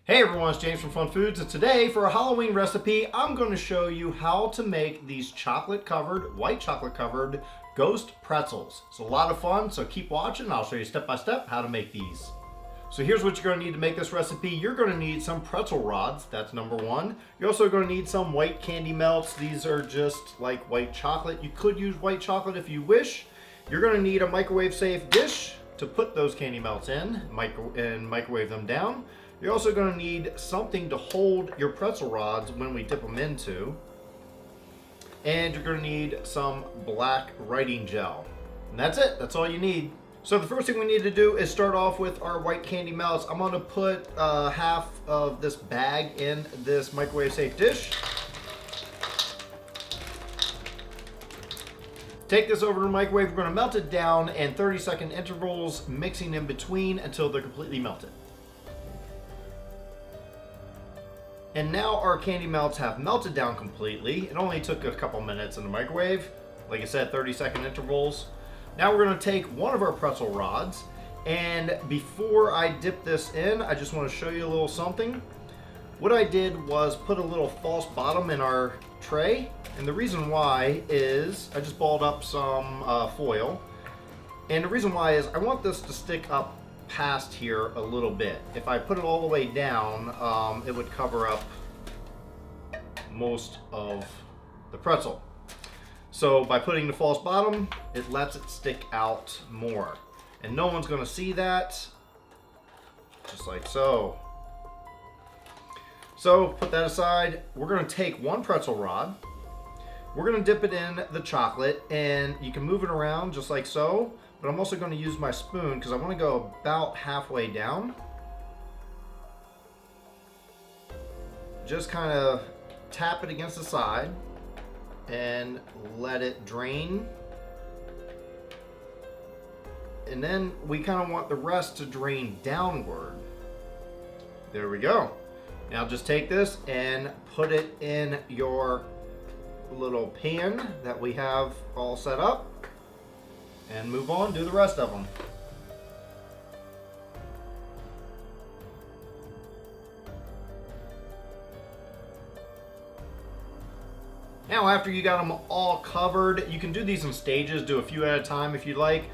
Hey everyone, it's James from FunFoods, and today for a Halloween recipe, I'm going to show you how to make these white chocolate covered ghost pretzels. It's a lot of fun, so keep watching. I'll show you step by step how to make these. So here's what you're going to need to make this recipe. You're going to need some pretzel rods, that's number one. You're also going to need some white candy melts. These are just like white chocolate. You could use white chocolate if you wish. You're going to need a microwave safe dish to put those candy melts in and microwave them down. You're also going to need something to hold your pretzel rods when we dip them into. And you're going to need some black writing gel. And that's it. That's all you need. So the first thing we need to do is start off with our white candy melts. I'm going to put half of this bag in this microwave safe dish. Take this over to the microwave. We're going to melt it down in 30-second intervals, mixing in between until they're completely melted. And now our candy melts have melted down completely. It only took a couple minutes in the microwave. Like I said, 30-second intervals. Now we're going to take one of our pretzel rods, and before I dip this in, I just want to show you a little something. What I did was put a little false bottom in our tray, and the reason why is I just balled up some foil. And the reason why is I want this to stick up past here a little bit. If I put it all the way down, it would cover up most of the pretzel. So by putting the false bottom, it lets it stick out more. And no one's gonna see that, just like so. So put that aside. We're gonna take one pretzel rod. We're gonna dip it in the chocolate, and you can move it around just like so. But I'm also going to use my spoon because I want to go about halfway down. Just kind of tap it against the side and let it drain. And then we kind of want the rest to drain downward. There we go. Now just take this and put it in your little pan that we have all set up. And move on, do the rest of them. Now after you got them all covered, you can do these in stages, do a few at a time if you like.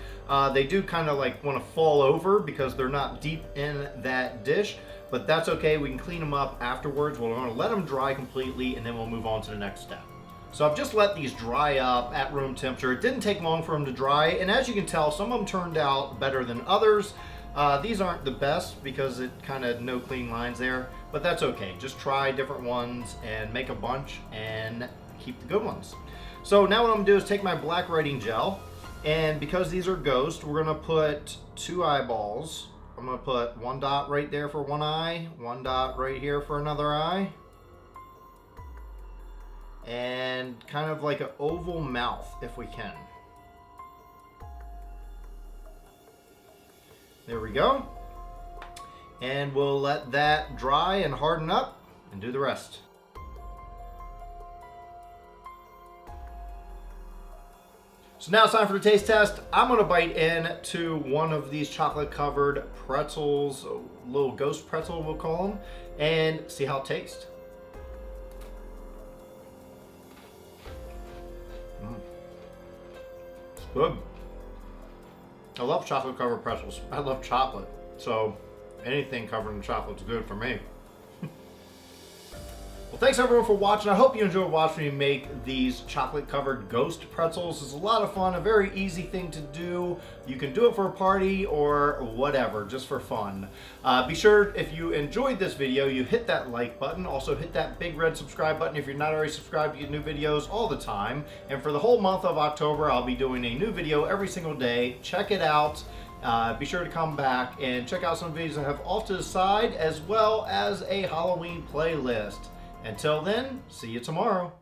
They do kind of like want to fall over because they're not deep in that dish, but that's okay. We can clean them up afterwards. We're going to let them dry completely, and then we'll move on to the next step. So I've just let these dry up at room temperature. It didn't take long for them to dry, and as you can tell, some of them turned out better than others. These aren't the best because it kind of no clean lines there, but that's okay. Just try different ones and make a bunch and keep the good ones. So now what I'm gonna do is take my black writing gel, and because these are ghosts, we're gonna put two eyeballs. I'm gonna put one dot right there for one eye, one dot right here for another eye, and kind of like an oval mouth if we can. There we go. And we'll let that dry and harden up and do the rest. So now it's time for the taste test. I'm gonna bite into one of these chocolate covered pretzels, a little ghost pretzel we'll call them, and see how it tastes. Good. I love chocolate covered pretzels. I love chocolate. So anything covered in chocolate is good for me. Well, thanks everyone for watching. I hope you enjoyed watching me make these chocolate covered ghost pretzels. It's a lot of fun, a very easy thing to do. You can do it for a party or whatever, just for fun. Be sure if you enjoyed this video, you hit that like button. Also hit that big red subscribe button if you're not already subscribed to get new videos all the time. And for the whole month of October, I'll be doing a new video every single day. Check it out. Be sure to come back and check out some videos I have off to the side, as well as a Halloween playlist. Until then, see you tomorrow.